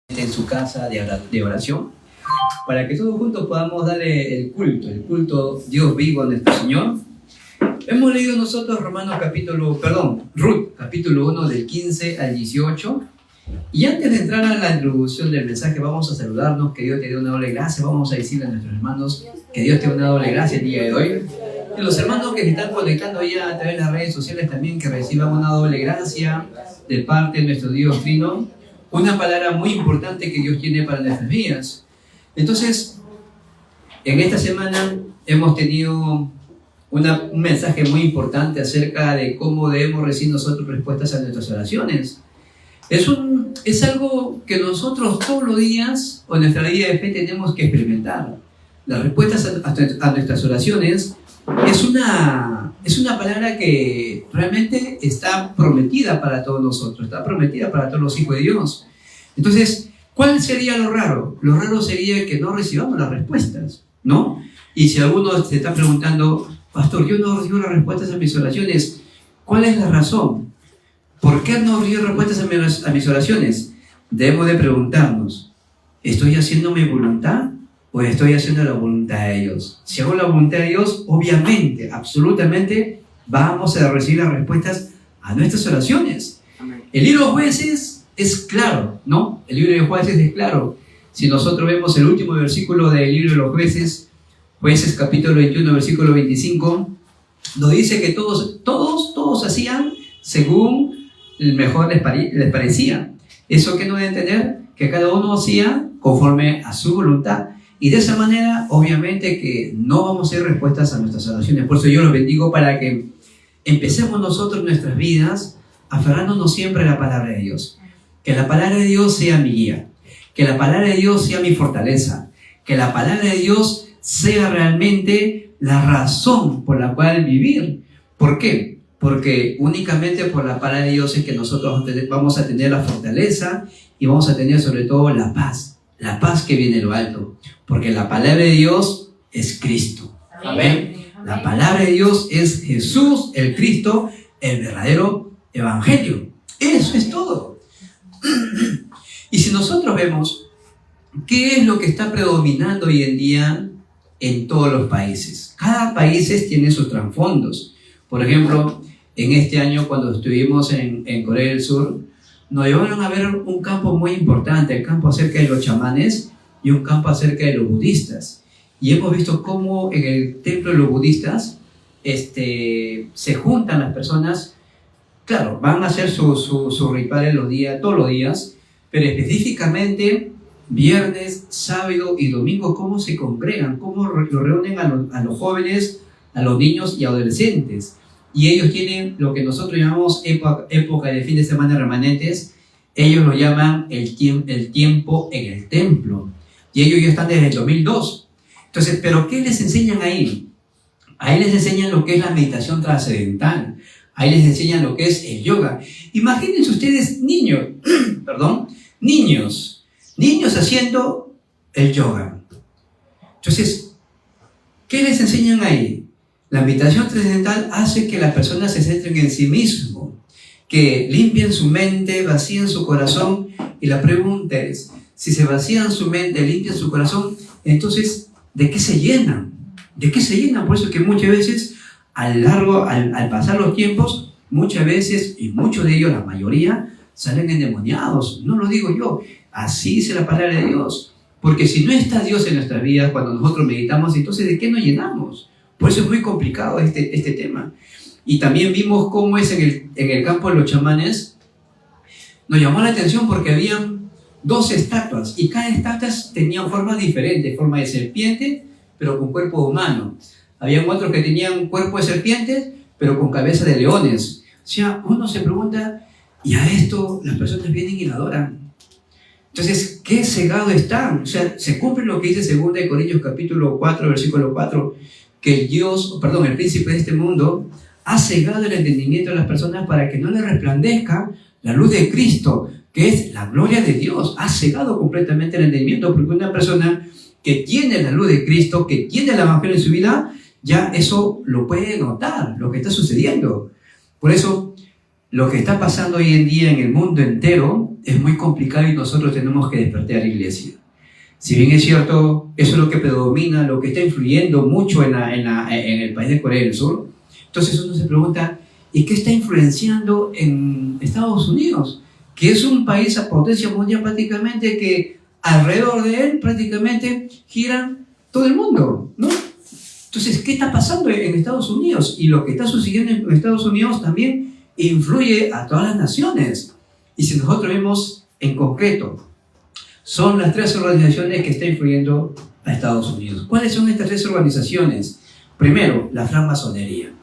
en su casa de oración, para que todos juntos podamos darle el culto Dios vivo a nuestro Señor. Hemos leído nosotros Ruth capítulo 1 del 15 al 18, y antes de entrar a la introducción del mensaje vamos a saludarnos, que Dios te dé una doble gracia. Vamos a decirle a nuestros hermanos que Dios te dé una doble gracia el día de hoy. Y los hermanos que se están conectando ya a través de las redes sociales también, que reciban una doble gracia de parte de nuestro Dios Trino, una palabra muy importante que Dios tiene para nuestras vidas. Entonces, en esta semana hemos tenido un mensaje muy importante acerca de cómo debemos recibir nosotros respuestas a nuestras oraciones. Es algo que nosotros todos los días o en nuestra vida de fe tenemos que experimentar. Las respuestas a nuestras oraciones es una palabra que realmente está prometida para todos nosotros, está prometida para todos los hijos de Dios. Entonces, ¿cuál sería lo raro? Lo raro sería que no recibamos las respuestas, ¿no? Y si alguno se está preguntando, pastor, yo no recibo las respuestas a mis oraciones, ¿cuál es la razón? ¿Por qué no recibo respuestas a mis oraciones? Debemos de preguntarnos, ¿estoy haciendo mi voluntad o estoy haciendo la voluntad de Dios? Si hago la voluntad de Dios, obviamente, absolutamente, vamos a recibir las respuestas a nuestras oraciones. Amén. El libro de Jueces es claro, ¿no? El libro de Jueces es claro. Si nosotros vemos el último versículo del libro de los Jueces, Jueces capítulo 21, versículo 25, nos dice que todos hacían según mejor les parecía. ¿Eso qué nos debe entender? Que cada uno hacía conforme a su voluntad. Y de esa manera, obviamente que no vamos a hacer respuestas a nuestras oraciones. Por eso yo los bendigo para que empecemos nosotros nuestras vidas aferrándonos siempre a la palabra de Dios. Que la palabra de Dios sea mi guía. Que la palabra de Dios sea mi fortaleza. Que la palabra de Dios sea realmente la razón por la cual vivir. ¿Por qué? Porque únicamente por la palabra de Dios es que nosotros vamos a tener la fortaleza y vamos a tener sobre todo la paz que viene de lo alto. Porque la palabra de Dios es Cristo. Amén. La palabra de Dios es Jesús, el Cristo, el verdadero evangelio. Eso es todo. Y si nosotros vemos qué es lo que está predominando hoy en día en todos los países. Cada país tiene sus trasfondos. Por ejemplo, en este año cuando estuvimos en Corea del Sur, nos llevaron a ver un campo muy importante, el campo acerca de los chamanes y un campo acerca de los budistas. Y hemos visto cómo en el templo de los budistas se juntan las personas. Claro, van a hacer su rituales todos los días, pero específicamente viernes, sábado y domingo, cómo se congregan, cómo lo reúnen a los jóvenes, a los niños y adolescentes. Y ellos tienen lo que nosotros llamamos época de fin de semana remanentes. Ellos lo llaman el tiempo en el templo. Y ellos ya están desde el 2002. Entonces, ¿pero qué les enseñan ahí? Ahí les enseñan lo que es la meditación trascendental. Ahí les enseñan lo que es el yoga. Imagínense ustedes niños haciendo el yoga. Entonces, ¿qué les enseñan ahí? La meditación trascendental hace que las personas se centren en sí mismos, que limpien su mente, vacíen su corazón. Y la pregunta es, si se vacían su mente, limpian su corazón, entonces, ¿de qué se llenan? ¿De qué se llenan? Por eso que muchas veces, al pasar los tiempos, muchas veces, y muchos de ellos, la mayoría, salen endemoniados. No lo digo yo, así dice la palabra de Dios. Porque si no está Dios en nuestras vidas, cuando nosotros meditamos, entonces ¿de qué nos llenamos? Por eso es muy complicado este tema. Y también vimos cómo es en el campo de los chamanes. Nos llamó la atención porque habían 2 estatuas y cada estatua tenía formas diferentes, forma de serpiente, pero con cuerpo humano. Habían otros que tenían cuerpo de serpientes, pero con cabeza de leones. O sea, uno se pregunta, y a esto las personas vienen y la adoran. Entonces, ¿qué cegado están? O sea, se cumple lo que dice 2 Corintios capítulo 4, versículo 4, que el príncipe de este mundo ha cegado el entendimiento de las personas para que no le resplandezca la luz de Cristo, que es la gloria de Dios. Ha cegado completamente el entendimiento, porque una persona que tiene la luz de Cristo, que tiene el evangelio en su vida, ya eso lo puede notar, lo que está sucediendo. Por eso, lo que está pasando hoy en día en el mundo entero es muy complicado y nosotros tenemos que despertar a la iglesia. Si bien es cierto, eso es lo que predomina, lo que está influyendo mucho en el país de Corea del Sur, entonces uno se pregunta, ¿y qué está influenciando en Estados Unidos? Que es un país a potencia mundial prácticamente, que alrededor de él prácticamente gira todo el mundo, ¿no? Entonces, ¿qué está pasando en Estados Unidos? Y lo que está sucediendo en Estados Unidos también influye a todas las naciones. Y si nosotros vemos en concreto, son las 3 organizaciones que están influyendo a Estados Unidos. ¿Cuáles son estas 3 organizaciones? Primero, la francmasonería,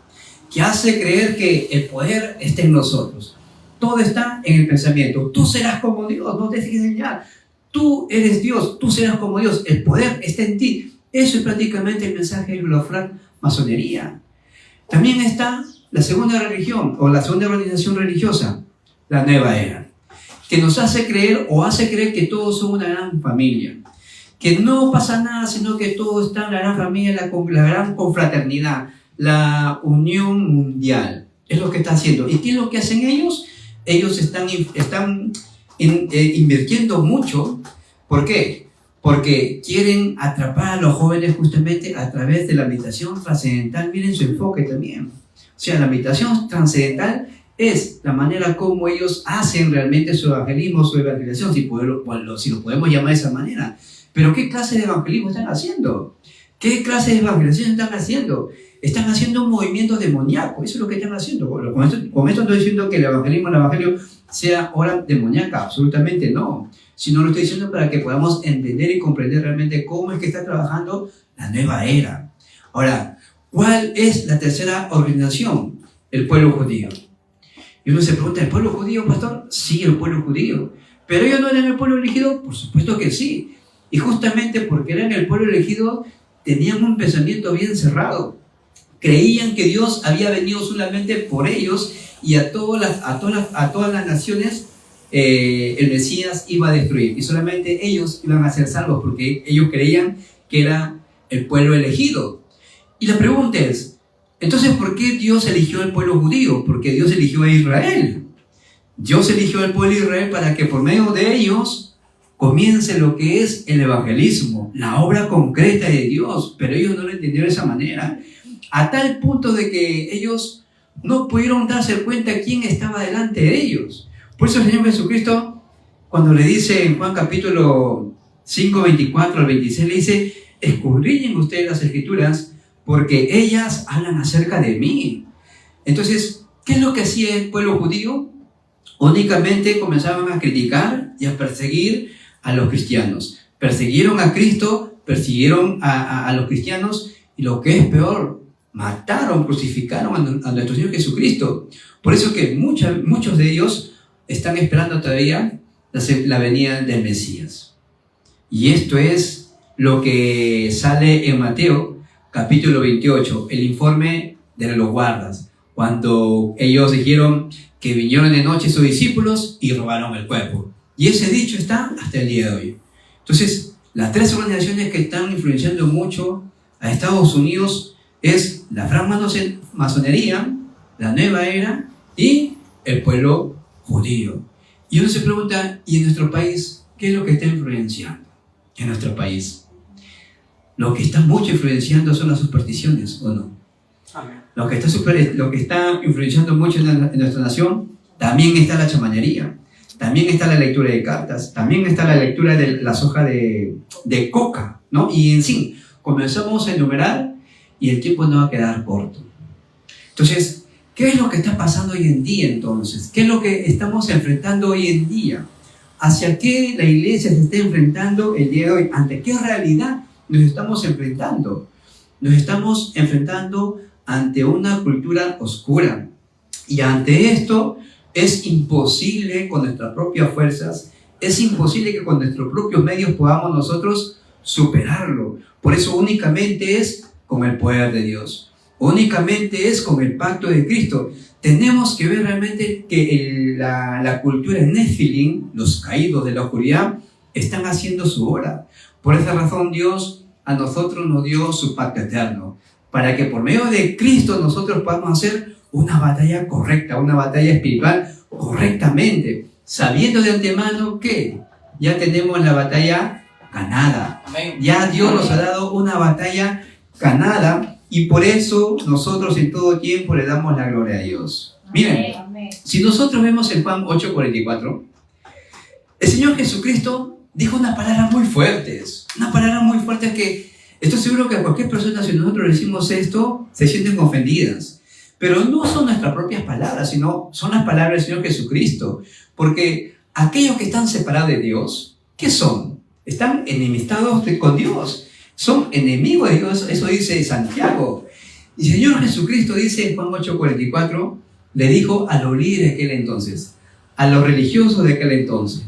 que hace creer que el poder está en nosotros. Todo está en el pensamiento. Tú serás como Dios, no te dejes engañar. Tú eres Dios, tú serás como Dios. El poder está en ti. Eso es prácticamente el mensaje de la francmasonería. También está la segunda religión, o la segunda organización religiosa, la Nueva Era, que nos hace creer, o hace creer que todos son una gran familia, que no pasa nada, sino que todo está en la gran familia, la gran confraternidad, la unión mundial. Es lo que está haciendo. ¿Y qué es lo que hacen ellos? Ellos están invirtiendo mucho. ¿Por qué? Porque quieren atrapar a los jóvenes justamente a través de la meditación trascendental. Miren su enfoque también. O sea, la meditación trascendental es la manera como ellos hacen realmente su evangelismo, su evangelización, si lo podemos llamar de esa manera. Pero ¿qué clase de evangelismo están haciendo? ¿Qué clase de evangelización están haciendo? Están haciendo un movimiento demoníaco. Eso es lo que están haciendo. Con esto no estoy diciendo que el evangelio sea obra demoníaca. Absolutamente no. Sino lo estoy diciendo para que podamos entender y comprender realmente cómo es que está trabajando la nueva era. Ahora, ¿cuál es la tercera organización? El pueblo judío. Y uno se pregunta, ¿el pueblo judío, pastor? Sí, el pueblo judío. ¿Pero ellos no eran el pueblo elegido? Por supuesto que sí. Y justamente porque eran el pueblo elegido, tenían un pensamiento bien cerrado. Creían que Dios había venido solamente por ellos y a todas las naciones el Mesías iba a destruir. Y solamente ellos iban a ser salvos porque ellos creían que era el pueblo elegido. Y la pregunta es, entonces, ¿por qué Dios eligió al pueblo judío? Porque Dios eligió a Israel. Dios eligió al pueblo de Israel para que por medio de ellos comience lo que es el evangelismo, la obra concreta de Dios. Pero ellos no lo entendieron de esa manera, a tal punto de que ellos no pudieron darse cuenta quién estaba delante de ellos. Por eso el Señor Jesucristo, cuando le dice en Juan capítulo 5, 24 al 26, le dice, escudriñen ustedes las Escrituras, porque ellas hablan acerca de mí. Entonces, ¿qué es lo que hacía el pueblo judío? Únicamente comenzaban a criticar y a perseguir a los cristianos. Persiguieron a Cristo, persiguieron a los cristianos, y lo que es peor, mataron, crucificaron a nuestro Señor Jesucristo. Por eso que muchos de ellos están esperando todavía la venida del Mesías. Y esto es lo que sale en Mateo capítulo 28, el informe de los guardas, cuando ellos dijeron que vinieron de noche sus discípulos y robaron el cuerpo. Y ese dicho está hasta el día de hoy. Entonces, las 3 organizaciones que están influenciando mucho a Estados Unidos es la francmasonería, la nueva era y el pueblo judío. Y uno se pregunta, ¿y en nuestro país qué es lo que está influenciando en nuestro país? Lo que está mucho influenciando son las supersticiones, ¿o no? Amén. Lo que está influenciando mucho en nuestra nación, también está la chamanería, también está la lectura de cartas, también está la lectura de las hojas de coca, ¿no? Y en sí, comenzamos a enumerar y el tiempo no va a quedar corto. Entonces, ¿qué es lo que está pasando hoy en día entonces? ¿Qué es lo que estamos enfrentando hoy en día? ¿Hacia qué la iglesia se está enfrentando el día de hoy? ¿Ante qué realidad nos estamos enfrentando? Nos estamos enfrentando ante una cultura oscura. Y ante esto es imposible con nuestras propias fuerzas, es imposible que con nuestros propios medios podamos nosotros superarlo. Por eso únicamente es con el poder de Dios. Únicamente es con el pacto de Cristo. Tenemos que ver realmente que la cultura Nefilim, los caídos de la oscuridad, están haciendo su obra. Por esa razón Dios a nosotros nos dio su pacto eterno, para que por medio de Cristo nosotros podamos hacer una batalla correcta, una batalla espiritual correctamente, sabiendo de antemano que ya tenemos la batalla ganada. Ya Dios nos ha dado una batalla ganada y por eso nosotros en todo tiempo le damos la gloria a Dios. Miren, si nosotros vemos en Juan 8:44, el Señor Jesucristo dijo unas palabras muy fuertes que estoy seguro que a cualquier persona, si nosotros le decimos esto, se sienten ofendidas. Pero no son nuestras propias palabras, sino son las palabras del Señor Jesucristo. Porque aquellos que están separados de Dios, ¿qué son? Están enemistados con Dios. Son enemigos de Dios, eso dice Santiago. Y el Señor Jesucristo dice en Juan 8:44, le dijo a los líderes de aquel entonces, a los religiosos de aquel entonces,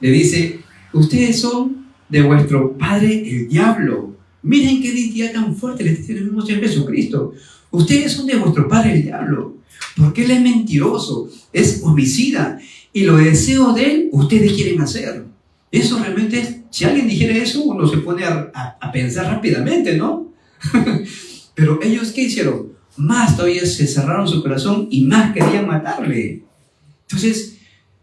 le dice, ustedes son de vuestro padre el diablo. Miren qué identidad tan fuerte le tiene el mismo Señor Jesucristo. Ustedes son de vuestro padre el diablo, porque él es mentiroso, es homicida, y los deseos de él ustedes quieren hacer. Eso realmente es, si alguien dijera eso, uno se pone a pensar rápidamente, ¿no? Pero ellos, ¿qué hicieron? Más todavía se cerraron su corazón y más querían matarle. Entonces,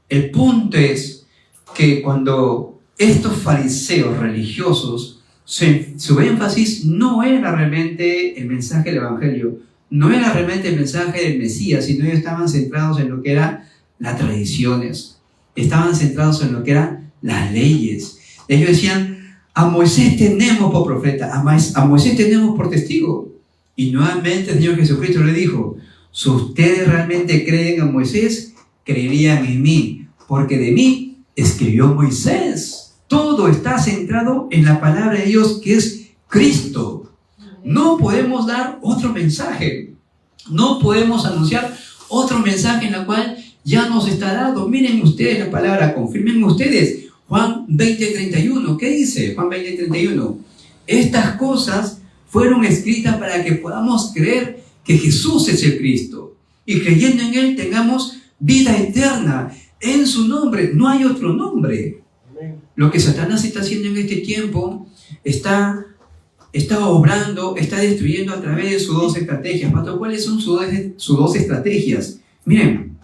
el punto es que cuando estos fariseos religiosos, su énfasis no era realmente el mensaje del Evangelio, no era realmente el mensaje del Mesías, sino ellos estaban centrados en lo que eran las tradiciones, estaban centrados en lo que eran las leyes. Ellos decían, a Moisés tenemos por profeta, a Moisés tenemos por testigo. Y nuevamente el Señor Jesucristo le dijo, si ustedes realmente creen en Moisés, creerían en mí, porque de mí escribió Moisés. Todo está centrado en la palabra de Dios, que es Cristo. No podemos dar otro mensaje. No podemos anunciar otro mensaje en el cual ya nos está dado. Miren ustedes la palabra, confirmen ustedes. Juan 20:31, ¿qué dice? Juan 20:31. Estas cosas fueron escritas para que podamos creer que Jesús es el Cristo. Y creyendo en Él tengamos vida eterna. En su nombre, no hay otro nombre. Lo que Satanás está haciendo en este tiempo, está obrando, está destruyendo a través de sus dos estrategias. Pastor, ¿cuáles son sus dos estrategias? Miren,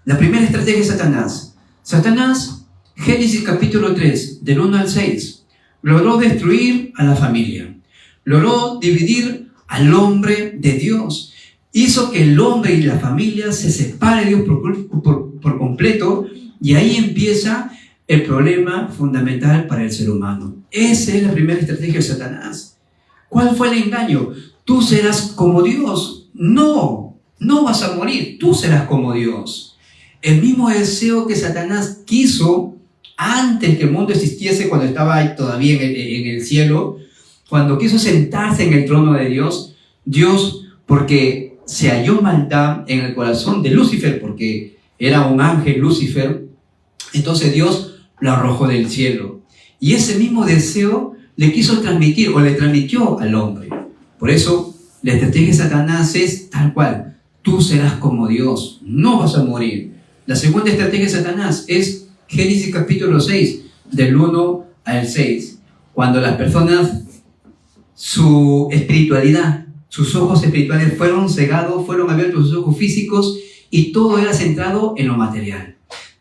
la primera estrategia de Satanás, Génesis capítulo 3, del 1 al 6, logró destruir a la familia, logró dividir al hombre de Dios, hizo que el hombre y la familia se separen de Dios por completo, y ahí empieza el problema fundamental para el ser humano. Esa es la primera estrategia de Satanás. ¿Cuál fue el engaño? Tú serás como Dios. No vas a morir, tú serás como Dios. El mismo deseo que Satanás quiso antes que el mundo existiese, cuando estaba todavía en el cielo, cuando quiso sentarse en el trono de Dios, porque se halló maldad en el corazón de Lucifer, porque era un ángel Lucifer, entonces Dios lo arrojó del cielo. Y ese mismo deseo le quiso transmitir, o le transmitió al hombre. Por eso, la estrategia de Satanás es tal cual. Tú serás como Dios, no vas a morir. La segunda estrategia de Satanás es Génesis capítulo 6, del 1 al 6. Cuando las personas, su espiritualidad, sus ojos espirituales fueron cegados, fueron abiertos sus ojos físicos, y todo era centrado en lo material.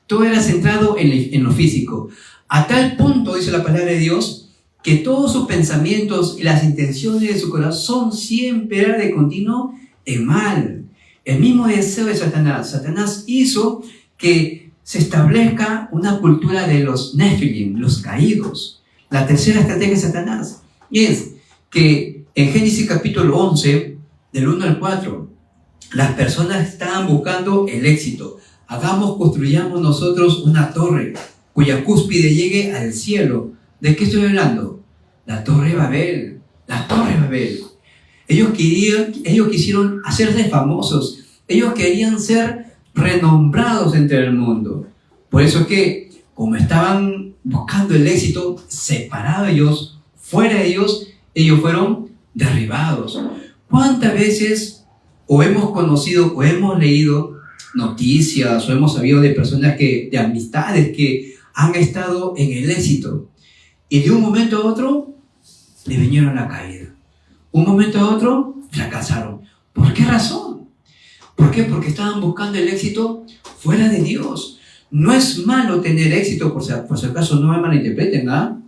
Todo era centrado en lo físico. A tal punto, dice la palabra de Dios, que todos sus pensamientos y las intenciones de su corazón siempre eran de continuo en mal. El mismo deseo de Satanás. Satanás hizo que se establezca una cultura de los Nefilim, los caídos. La tercera estrategia de Satanás es que en Génesis capítulo 11, del 1 al 4, las personas estaban buscando el éxito. Construyamos nosotros una torre cuya cúspide llegue al cielo. ¿De qué estoy hablando? La Torre Babel. La Torre Babel. Ellos quisieron hacerse famosos. Ellos querían ser renombrados entre el mundo. Por eso que, como estaban buscando el éxito, separados de Dios, fuera de Dios, ellos fueron derribados. ¿Cuántas veces o hemos conocido o hemos leído noticias o hemos sabido de personas de amistades que han estado en el éxito y de un momento a otro le vinieron la caída? Un momento a otro fracasaron. ¿Por qué razón? ¿Por qué? Porque estaban buscando el éxito fuera de Dios. No es malo tener éxito, por si acaso no me malinterpreten, ¿ah?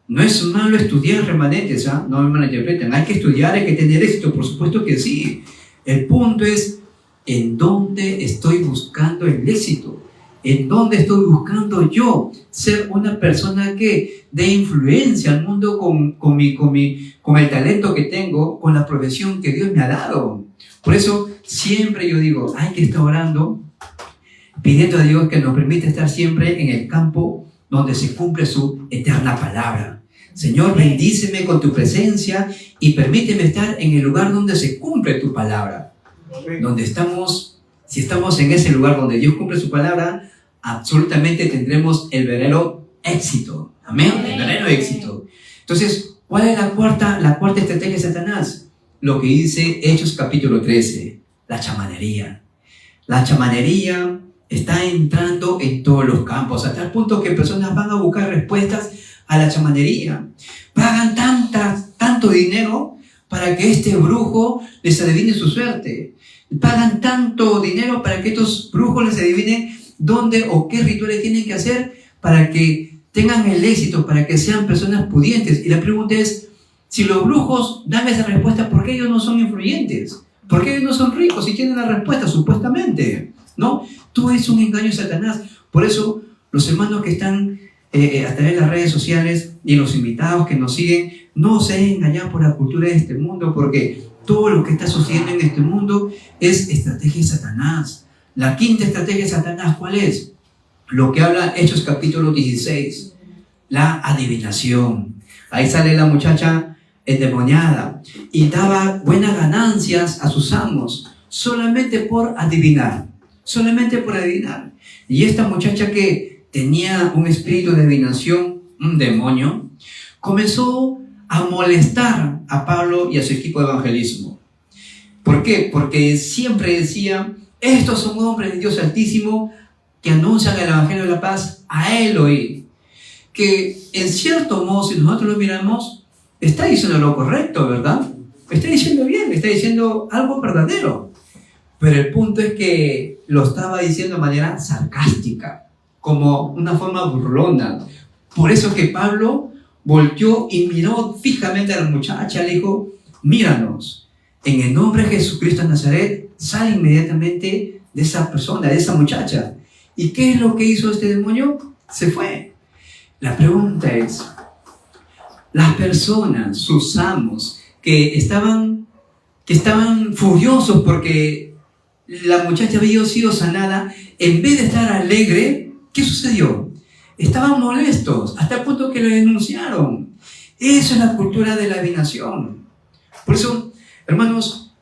No es malo estudiar remanentes, ¿ah? No me malinterpreten. Hay que estudiar, hay que tener éxito, por supuesto que sí. El punto es, ¿en dónde estoy buscando el éxito? ¿En dónde estoy buscando yo ser una persona que dé influencia al mundo con el talento que tengo, con la profesión que Dios me ha dado? Por eso siempre yo digo, hay que estar orando, pidiendo a Dios que nos permita estar siempre en el campo donde se cumple su eterna palabra. Señor, bendíceme con tu presencia y permíteme estar en el lugar donde se cumple tu palabra. Donde estamos, si estamos en ese lugar donde Dios cumple su palabra, absolutamente tendremos el verdadero éxito. Amén. El verdadero éxito. Entonces, ¿cuál es la cuarta estrategia de Satanás? Lo que dice Hechos capítulo 13, la chamanería. La chamanería está entrando en todos los campos, hasta el punto que personas van a buscar respuestas a la chamanería. Pagan tanto dinero para que este brujo les adivine su suerte. Pagan tanto dinero para que estos brujos les adivinen dónde o qué rituales tienen que hacer para que tengan el éxito, para que sean personas pudientes. Y la pregunta es, si los brujos dan esa respuesta, ¿por qué ellos no son influyentes? ¿Por qué ellos no son ricos si tienen la respuesta, supuestamente? ¿No? Todo es un engaño de Satanás. Por eso, los hermanos que están a través de las redes sociales y los invitados que nos siguen, no se dejen engañar por la cultura de este mundo, porque todo lo que está sucediendo en este mundo es estrategia de Satanás. La quinta estrategia de Satanás, ¿cuál es? Lo que habla Hechos capítulo 16, la adivinación. Ahí sale la muchacha endemoniada y daba buenas ganancias a sus amos solamente por adivinar. Y esta muchacha que tenía un espíritu de adivinación, un demonio, comenzó a molestar a Pablo y a su equipo de evangelismo. ¿Por qué? Porque siempre decía, estos son hombres de Dios Altísimo que anuncian el Evangelio de la Paz, a él oí. Que en cierto modo, si nosotros lo miramos, está diciendo lo correcto, ¿verdad? Está diciendo bien, está diciendo algo verdadero. Pero el punto es que lo estaba diciendo de manera sarcástica, como una forma burlona. Por eso que Pablo volteó y miró fijamente a la muchacha, le dijo, míranos, en el nombre de Jesucristo de Nazaret, sale inmediatamente de esa persona, de esa muchacha. ¿Y qué es lo que hizo este demonio? Se fue. La pregunta es, las personas, sus amos, que estaban furiosos porque la muchacha había sido sanada, en vez de estar alegre, ¿qué sucedió? Estaban molestos, hasta el punto que lo denunciaron. Eso es la cultura de la adivinación. Por eso, hermanos,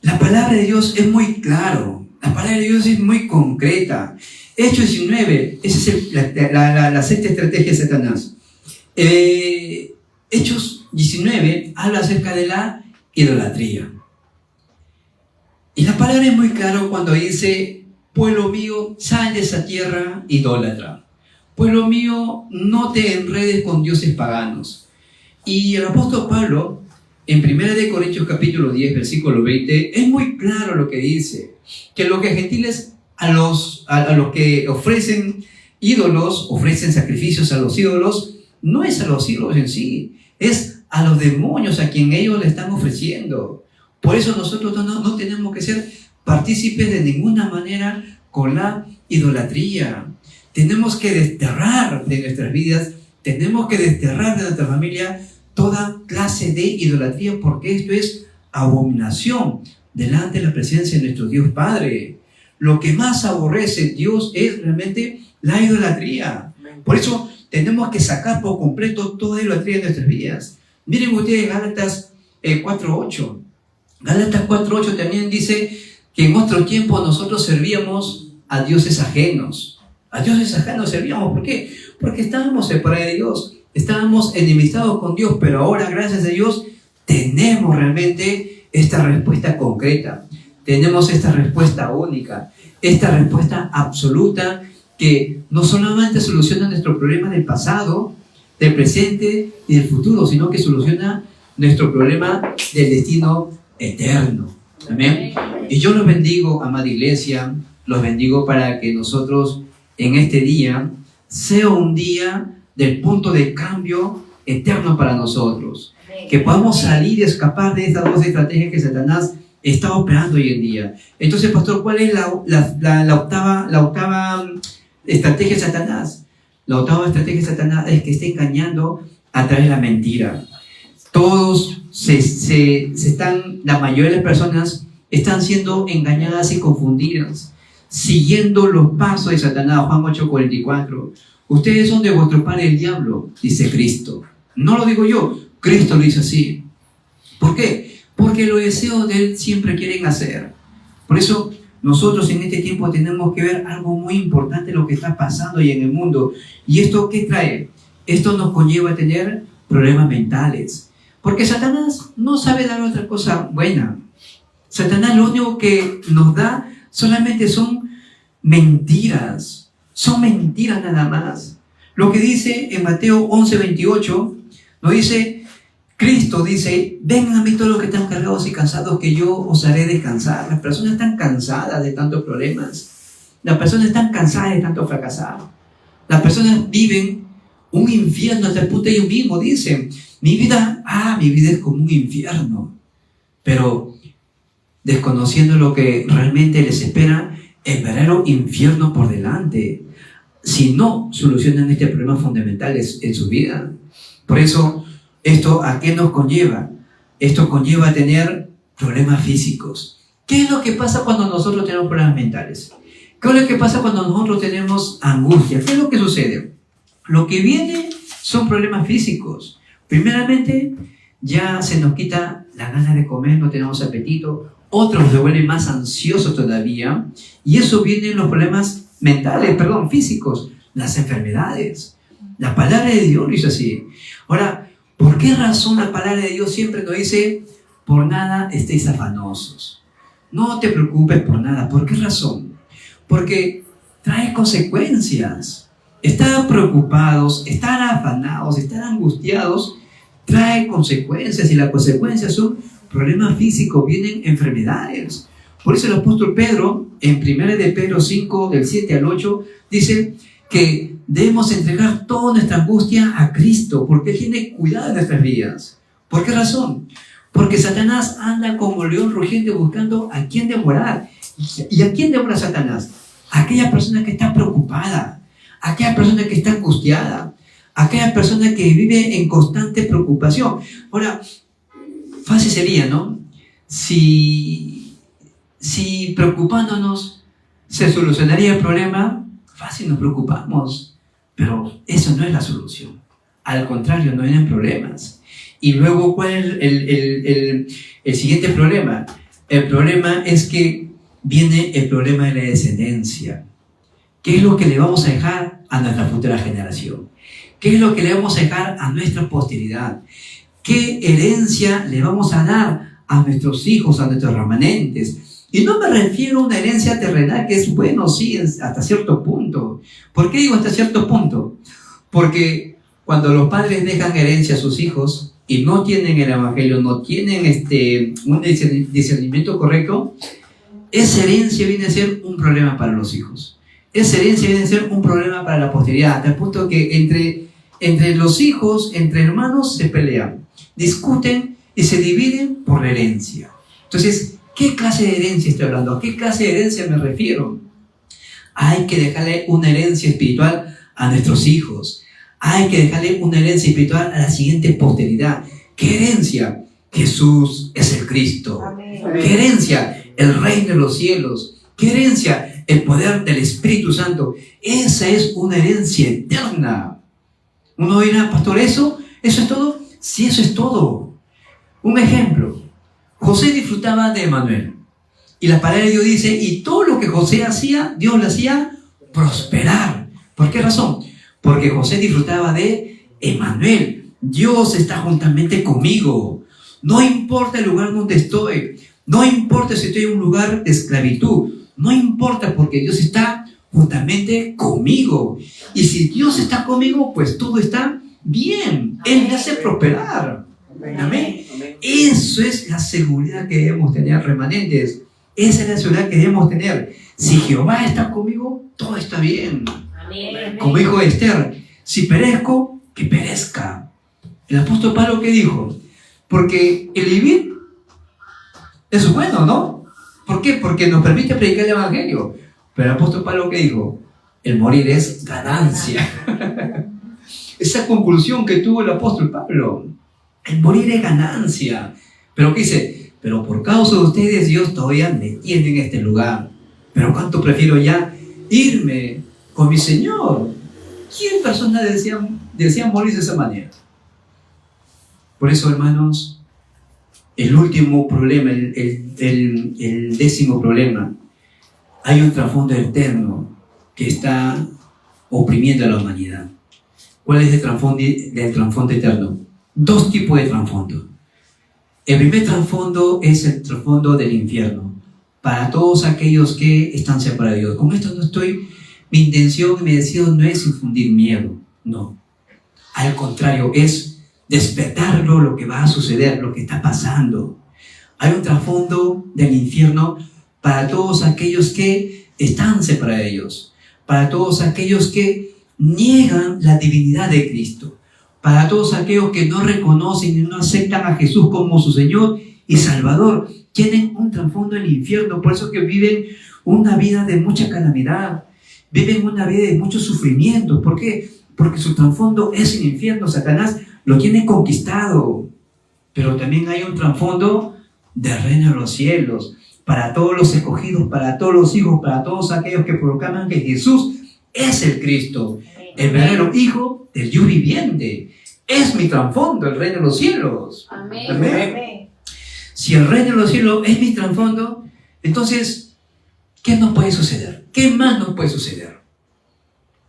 la palabra de Dios es muy claro. La palabra de Dios es muy concreta. Hechos 19, esa es la sexta estrategia de Satanás. Hechos 19 habla acerca de la idolatría. Y la palabra es muy clara cuando dice, pueblo mío, sal de esa tierra idólatra. Pueblo mío, no te enredes con dioses paganos. Y el apóstol Pablo, en 1 Corintios capítulo 10, versículo 20, es muy claro lo que dice, que los gentiles a los que ofrecen ídolos, ofrecen sacrificios a los ídolos, no es a los ídolos en sí, es a los demonios a quien ellos le están ofreciendo. Por eso nosotros no tenemos que ser partícipes de ninguna manera con la idolatría. Tenemos que desterrar de nuestras vidas, tenemos que desterrar de nuestra familia toda clase de idolatría, porque esto es abominación delante de la presencia de nuestro Dios Padre. Lo que más aborrece Dios es realmente la idolatría. Por eso tenemos que sacar por completo toda idolatría de nuestras vidas. Miren ustedes Gálatas 4:8. Gálatas 4:8 también dice que en otro tiempo nosotros servíamos a dioses ajenos. A dioses ajenos servíamos. ¿Por qué? Porque estábamos separados de Dios. Estábamos enemistados con Dios, pero ahora, gracias a Dios, tenemos realmente esta respuesta concreta. Tenemos esta respuesta única, esta respuesta absoluta que no solamente soluciona nuestro problema del pasado, del presente y del futuro, sino que soluciona nuestro problema del destino eterno. Amén. Y yo los bendigo, amada iglesia, los bendigo para que nosotros en este día sea un día del punto de cambio eterno para nosotros. Que podamos salir y escapar de estas dos estrategias que Satanás está operando hoy en día. Entonces, pastor, ¿cuál es la octava estrategia de Satanás? La octava estrategia de Satanás es que está engañando a través de la mentira. Todos la mayoría de las personas están siendo engañadas y confundidas, siguiendo los pasos de Satanás. Juan 8:44. Ustedes son de vuestro padre el diablo, dice Cristo. No lo digo yo, Cristo lo dice así. ¿Por qué? Porque los deseos de Él siempre quieren hacer. Por eso nosotros en este tiempo tenemos que ver algo muy importante, lo que está pasando hoy en el mundo. ¿Y esto qué trae? Esto nos conlleva a tener problemas mentales. Porque Satanás no sabe dar otra cosa buena. Satanás lo único que nos da solamente son mentiras. Son mentiras nada más. Lo que dice en Mateo 11:28, nos dice, Cristo dice, vengan a mí todos los que están cargados y cansados, que yo os haré descansar. Las personas están cansadas de tantos problemas. Las personas están cansadas de tanto fracasar. Las personas viven un infierno hasta el punto de ellos mismos dicen, mi vida es como un infierno. Pero desconociendo lo que realmente les espera, el verdadero infierno por delante, si no solucionan este problema fundamental en su vida. Por eso, ¿esto a qué nos conlleva? Esto conlleva a tener problemas físicos. ¿Qué es lo que pasa cuando nosotros tenemos problemas mentales? ¿Qué es lo que pasa cuando nosotros tenemos angustia? ¿Qué es lo que sucede? Lo que viene son problemas físicos. Primeramente, ya se nos quita la gana de comer, no tenemos apetito. Otros se vuelven más ansiosos todavía. Y eso viene en los problemas físicos, las enfermedades. La palabra de Dios lo dice así. Ahora, ¿por qué razón la palabra de Dios siempre nos dice, por nada estéis afanosos? No te preocupes por nada. ¿Por qué razón? Porque trae consecuencias. Estar preocupados, estar afanados, estar angustiados, trae consecuencias, y las consecuencias son problemas físicos, vienen enfermedades. Por eso el apóstol Pedro, en 1 de Pedro 5, del 7 al 8, dice que debemos entregar toda nuestra angustia a Cristo, porque Él tiene cuidado de nuestras vidas. ¿Por qué razón? Porque Satanás anda como león rugiente buscando a quién devorar. ¿Y a quién devora Satanás? A aquella persona que está preocupada, a aquella persona que está angustiada, a aquella persona que vive en constante preocupación. Ahora, fácil sería, ¿no? Si preocupándonos se solucionaría el problema, fácil nos preocupamos. Pero eso no es la solución. Al contrario, no vienen problemas. Y luego, ¿cuál es el siguiente problema? El problema es que viene el problema de la descendencia. ¿Qué es lo que le vamos a dejar a nuestra futura generación? ¿Qué es lo que le vamos a dejar a nuestra posteridad? ¿Qué herencia le vamos a dar a nuestros hijos, a nuestros remanentes? Y no me refiero a una herencia terrenal, que es bueno, sí, hasta cierto punto. ¿Por qué digo hasta cierto punto? Porque cuando los padres dejan herencia a sus hijos y no tienen el evangelio, no tienen un discernimiento correcto, esa herencia viene a ser un problema para los hijos. Esa herencia viene a ser un problema para la posteridad, hasta el punto que entre los hijos, entre hermanos, se pelean, discuten y se dividen por la herencia. Entonces, ¿qué clase de herencia estoy hablando? ¿A qué clase de herencia me refiero? Hay que dejarle una herencia espiritual a nuestros hijos. Hay que dejarle una herencia espiritual a la siguiente posteridad. ¿Qué herencia? Jesús es el Cristo. Amén. ¿Qué herencia? El reino de los cielos. ¿Qué herencia? El poder del Espíritu Santo. Esa es una herencia eterna. Uno dirá, pastor, ¿eso es todo? Sí, eso es todo. Un ejemplo. José disfrutaba de Emanuel. Y la palabra de Dios dice, y todo lo que José hacía, Dios le hacía prosperar. ¿Por qué razón? Porque José disfrutaba de Emanuel. Dios está juntamente conmigo. No importa el lugar donde estoy. No importa si estoy en un lugar de esclavitud. No importa, porque Dios está juntamente conmigo. Y si Dios está conmigo, pues todo está bien. Él me hace prosperar. Amén. Eso es la seguridad que debemos tener, remanentes. Esa es la seguridad que debemos tener. Si Jehová está conmigo, todo está bien. Amén. Como dijo Esther, si perezco, que perezca. El apóstol Pablo, ¿qué dijo? Porque el vivir es bueno, ¿no? ¿Por qué? Porque nos permite predicar el evangelio. Pero el apóstol Pablo, ¿qué dijo? El morir es ganancia. Esa conclusión que tuvo el apóstol Pablo. El morir es ganancia. Pero ¿qué dice? Pero por causa de ustedes, Dios todavía me tiene en este lugar. Pero cuánto prefiero ya irme con mi Señor. ¿Quién personas decían morir de esa manera? Por eso, hermanos, el último problema, el décimo problema, hay un trasfondo eterno que está oprimiendo a la humanidad. ¿Cuál es el trasfondo eterno? Dos tipos de trasfondo. El primer trasfondo es el trasfondo del infierno, para todos aquellos que están separados de Dios. Con esto no estoy, mi intención y mi deseo no es infundir miedo, no. Al contrario, es despertarlo lo que va a suceder, lo que está pasando. Hay un trasfondo del infierno para todos aquellos que están separados de Dios, para todos aquellos que niegan la divinidad de Cristo, para todos aquellos que no reconocen y no aceptan a Jesús como su Señor y Salvador. Tienen un trasfondo en el infierno, por eso que viven una vida de mucha calamidad, viven una vida de mucho sufrimiento. ¿Por qué? Porque su trasfondo es el infierno. Satanás lo tiene conquistado. Pero también hay un trasfondo del reino de los cielos, para todos los escogidos, para todos los hijos, para todos aquellos que proclaman que Jesús es el Cristo, el verdadero Hijo del Dios viviente. Es mi trasfondo, el reino de los cielos. Amén. Amén. Si el reino de los cielos es mi trasfondo, entonces, ¿qué nos puede suceder? ¿Qué más nos puede suceder?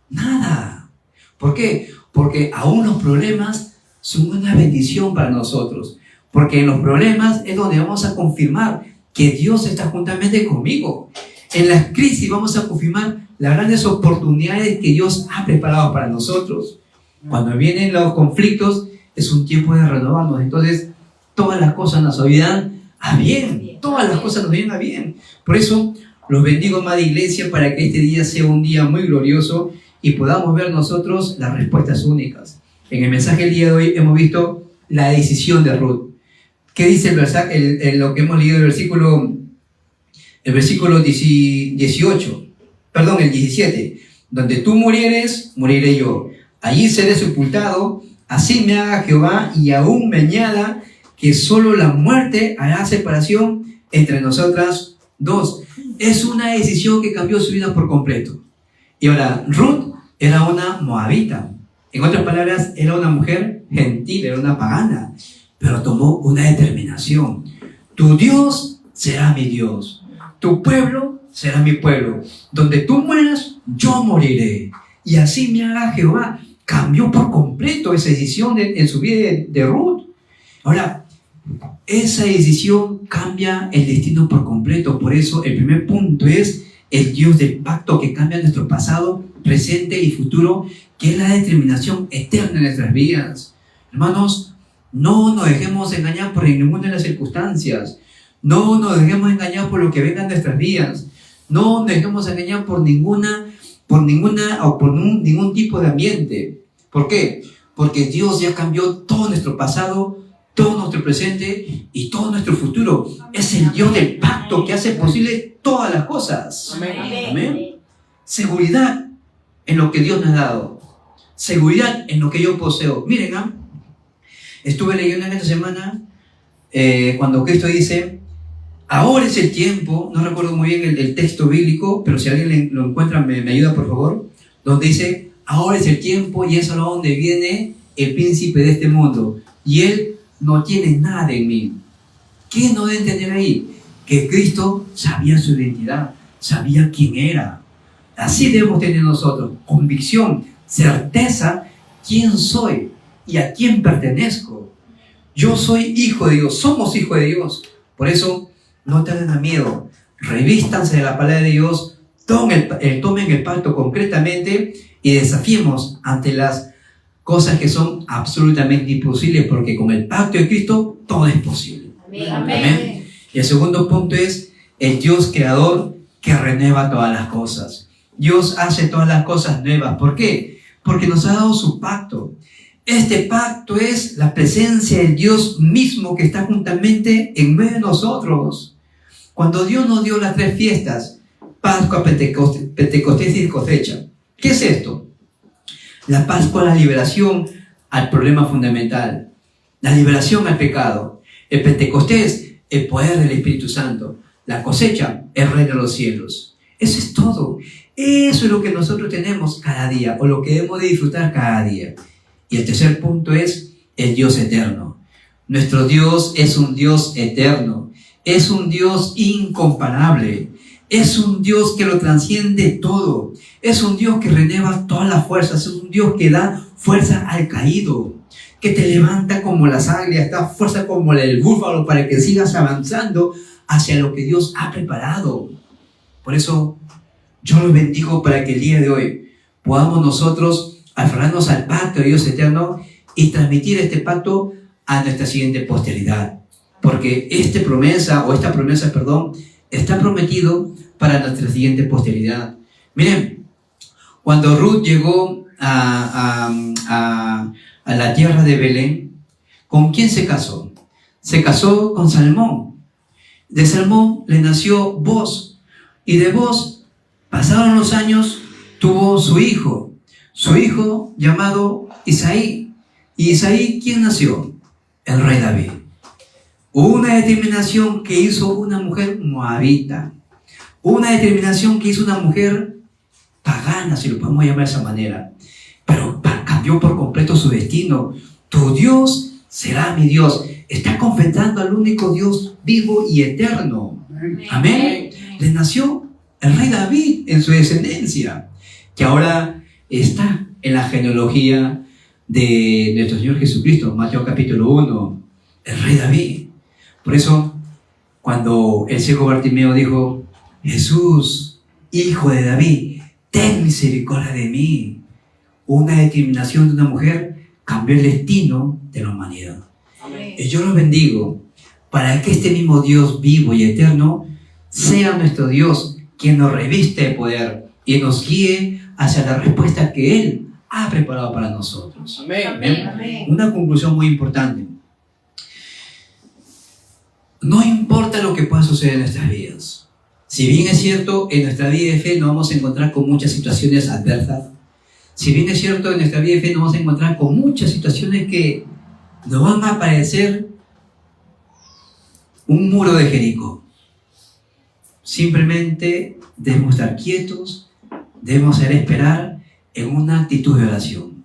Nada. ¿Por qué? Porque aún los problemas son una bendición para nosotros. Porque en los problemas es donde vamos a confirmar que Dios está juntamente conmigo. En las crisis vamos a confirmar las grandes oportunidades que Dios ha preparado para nosotros. Cuando vienen los conflictos, es un tiempo de renovarnos. Entonces, todas las cosas nos ayudan a bien. Todas las cosas nos ayudan a bien. Por eso, los bendigo, amada iglesia, para que este día sea un día muy glorioso y podamos ver nosotros las respuestas únicas. En el mensaje del día de hoy hemos visto la decisión de Ruth. ¿Qué dice el versaje, lo que hemos leído el versículo 18? Perdón, el 17. Donde tú murieres, moriré yo. Allí seré sepultado. Así me haga Jehová, y aún me añada que solo la muerte hará separación entre nosotras dos. Es una decisión que cambió su vida por completo. Y ahora, Ruth era una moabita. En otras palabras, era una mujer gentil, era una pagana. Pero tomó una determinación. Tu Dios será mi Dios. Tu pueblo será mi pueblo. Donde tú mueras, yo moriré. Y así me haga Jehová. Cambió por completo esa decisión en su vida de Ruth. Ahora, esa decisión cambia el destino por completo. Por eso el primer punto es el Dios del pacto, que cambia nuestro pasado, presente y futuro, que es la determinación eterna en nuestras vidas. Hermanos, no nos dejemos engañar por ninguna de las circunstancias. No nos dejemos engañar por lo que venga en nuestras vidas. No nos dejemos engañar por ningún tipo de ambiente. ¿Por qué? Porque Dios ya cambió todo nuestro pasado, todo nuestro presente y todo nuestro futuro. Es el Dios del pacto que hace posible todas las cosas. Amén. Amén. Seguridad en lo que Dios nos ha dado. Seguridad en lo que yo poseo. Miren, estuve leyendo en esta semana cuando Cristo dice: ahora es el tiempo. No recuerdo muy bien el texto bíblico, pero si alguien lo encuentra me ayuda, por favor. Donde dice: ahora es el tiempo, y es a donde viene el príncipe de este mundo, y él no tiene nada en mí. ¿Qué no debe entender ahí? Que Cristo sabía su identidad, sabía quién era. Así debemos tener nosotros convicción, certeza, quién soy y a quién pertenezco. Yo soy hijo de Dios, somos hijos de Dios. Por eso, no tengan miedo, revístanse de la palabra de Dios, tomen el pacto concretamente y desafiemos ante las cosas que son absolutamente imposibles, porque con el pacto de Cristo todo es posible. Amén. Amén. Y el segundo punto es el Dios creador que renueva todas las cosas. Dios hace todas las cosas nuevas. ¿Por qué? Porque nos ha dado su pacto. Este pacto es la presencia del Dios mismo que está juntamente en medio de nosotros. Cuando Dios nos dio las 3 fiestas, Pascua, Pentecostés y cosecha. ¿Qué es esto? La Pascua, la liberación al problema fundamental. La liberación al pecado. El Pentecostés, el poder del Espíritu Santo. La cosecha, el reino de los cielos. Eso es todo. Eso es lo que nosotros tenemos cada día, o lo que debemos de disfrutar cada día. Y el tercer punto es el Dios eterno. Nuestro Dios es un Dios eterno. Es un Dios incomparable. Es un Dios que lo trasciende todo. Es un Dios que renueva todas las fuerzas. Es un Dios que da fuerza al caído, que te levanta como las águilas, da fuerza como el búfalo para que sigas avanzando hacia lo que Dios ha preparado. Por eso yo los bendigo para que el día de hoy podamos nosotros aferrarnos al pacto de Dios eterno y transmitir este pacto a nuestra siguiente posteridad. Porque esta promesa, está prometido para nuestra siguiente posteridad. Miren, cuando Ruth llegó a la tierra de Belén, ¿con quién se casó? Se casó con Salmón. De Salmón le nació Boz, y de Boz, pasaron los años, tuvo su hijo llamado Isaí. ¿Y Isaí quién nació? El rey David. Hubo una determinación que hizo una mujer moabita, una determinación que hizo una mujer pagana, si lo podemos llamar de esa manera, pero cambió por completo su destino. Tu Dios será mi Dios. Está confesando al único Dios vivo y eterno. Amén. Le nació el rey David en su descendencia, que ahora está en la genealogía de nuestro Señor Jesucristo. Mateo capítulo 1, el rey David. Por eso, cuando el ciego Bartimeo dijo: Jesús, hijo de David, ten misericordia de mí, una determinación de una mujer cambió el destino de la humanidad. Amén. Y yo los bendigo para que este mismo Dios vivo y eterno sea nuestro Dios, quien nos reviste de poder y nos guíe hacia la respuesta que Él ha preparado para nosotros. Amén. Amén. Una conclusión muy importante. No importa lo que pueda suceder en nuestras vidas. Si bien es cierto, en nuestra vida de fe nos vamos a encontrar con muchas situaciones adversas. Si bien es cierto, en nuestra vida de fe nos vamos a encontrar con muchas situaciones que nos van a parecer un muro de Jericó. Simplemente debemos estar quietos, debemos saber esperar en una actitud de oración.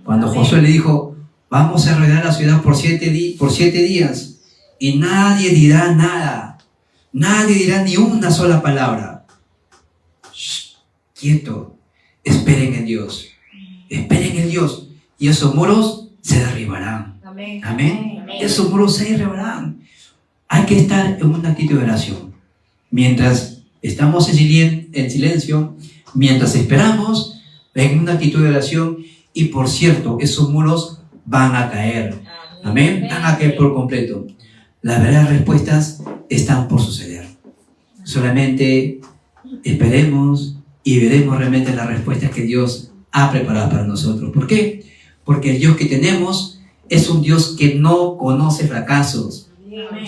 Cuando Josué le dijo: vamos a rodear la ciudad por 7 días y nadie dirá nada, nadie dirá ni una sola palabra. Shh, quieto, esperen en Dios, esperen en Dios, y esos muros se derribarán. Amén. Amén. Esos muros se derribarán. Hay que estar en una actitud de oración. Mientras estamos en silencio, mientras esperamos, en una actitud de oración, y por cierto, esos muros van a caer. Amén. Van a caer por completo. Las verdaderas respuestas están por suceder. Solamente esperemos y veremos realmente las respuestas que Dios ha preparado para nosotros. ¿Por qué? Porque el Dios que tenemos es un Dios que no conoce fracasos.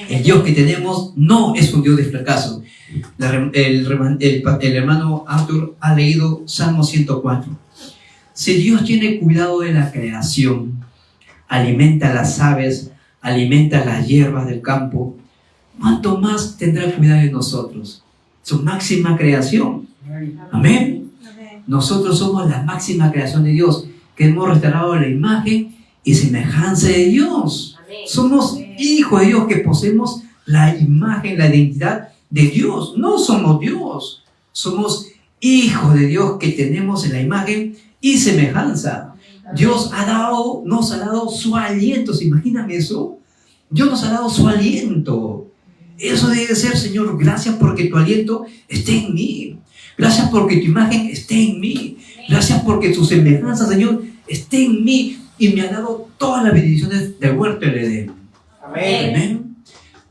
El Dios que tenemos no es un Dios de fracaso. El hermano Arthur ha leído Salmo 104. Si Dios tiene cuidado de la creación, alimenta a las aves, alimenta las hierbas del campo, ¿cuánto más tendrá cuidado de nosotros? Su máxima creación. Amén. Nosotros somos la máxima creación de Dios, que hemos restaurado la imagen y semejanza de Dios. Somos hijos de Dios, que poseemos la imagen, la identidad de Dios. No somos Dios, somos hijos de Dios, que tenemos en la imagen y semejanza. Dios nos ha dado su aliento. ¿Se imaginan eso? Dios nos ha dado su aliento. Eso debe ser: Señor, gracias porque tu aliento esté en mí. Gracias porque tu imagen esté en mí. Gracias porque tu semejanza, Señor, esté en mí. y me ha dado todas las bendiciones del huerto del Edén. Amén. Amén.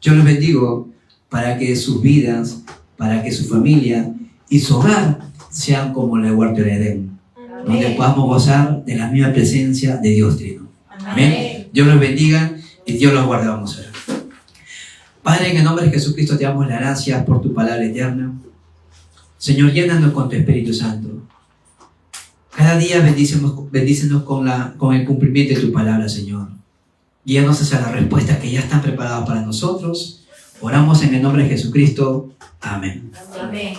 Yo los bendigo para que sus vidas, para que su familia y su hogar sean como el huerto del Edén, donde podamos gozar de la misma presencia de Dios Trino. Amén. Dios los bendiga y Dios los guarde. Vamos a ver. Padre, en el nombre de Jesucristo te damos las gracias por tu palabra eterna. Señor, llénanos con tu Espíritu Santo. Cada día bendícenos con el cumplimiento de tu palabra, Señor. Guíanos hacia las respuestas que ya están preparadas para nosotros. Oramos en el nombre de Jesucristo. Amén. Amén.